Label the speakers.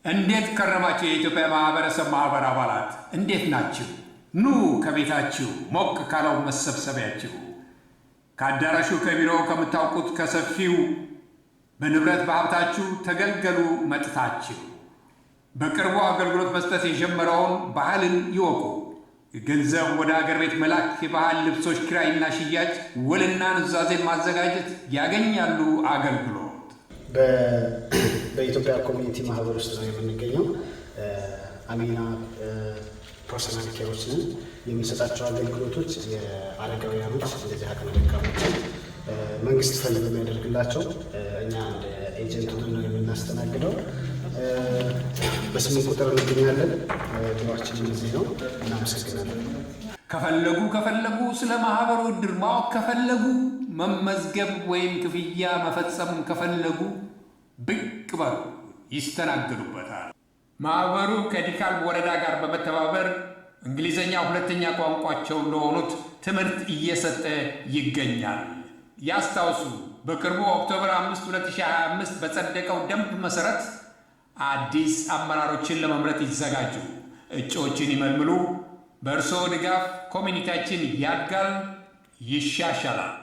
Speaker 1: እንዴት ከረማችሁ የኢትዮጵያ ማህበረሰብ ማህበር አባላት እንዴት ናችሁ? ኑ ከቤታችሁ ሞቅ ካለው መሰብሰቢያችሁ ከአዳራሹ ከቢሮው ከምታውቁት ከሰፊው በንብረት በሀብታችሁ ተገልገሉ መጥታችሁ በቅርቡ አገልግሎት መስጠት የጀመረውን ባህልን ይወቁ። ገንዘብ ወደ አገር ቤት መላክ፣ የባህል ልብሶች ኪራይና ሽያጭ፣ ውልና ኑዛዜን ማዘጋጀት ያገኛሉ አገልግሎት።
Speaker 2: በኢትዮጵያ ኮሚኒቲ ማህበር ውስጥ ነው የምንገኘው። አሚና ፐርሰናል ኬሮች ነን። የምንሰጣቸው አገልግሎቶች የአረጋውያኖች እንደዚህ አቅመ ደካሞችን መንግስት ፈንድ በሚያደርግላቸው እኛ እንደ ኤጀንት ሆነን ነው የምናስተናግደው። በስምንት ቁጥር እንገኛለን። ቢሮአችን እዚህ ነው። እናመሰግናለን።
Speaker 1: ከፈለጉ ስለ ማህበሩ ዕድር ማወቅ ከፈለጉ መመዝገብ ወይም ክፍያ መፈጸም ከፈለጉ ብቅ በሉ፣ ይስተናገዱበታል። ማህበሩ ከዲካል ወረዳ ጋር በመተባበር እንግሊዘኛ ሁለተኛ ቋንቋቸው ለሆኑት ትምህርት እየሰጠ ይገኛል። ያስታውሱ፣ በቅርቡ ኦክቶበር 5 2025 በጸደቀው ደንብ መሰረት አዲስ አመራሮችን ለመምረጥ ይዘጋጁ፣ እጩዎችን ይመልምሉ። በእርስዎ ድጋፍ ኮሚኒቲያችን ያድጋል፣ ይሻሻላል።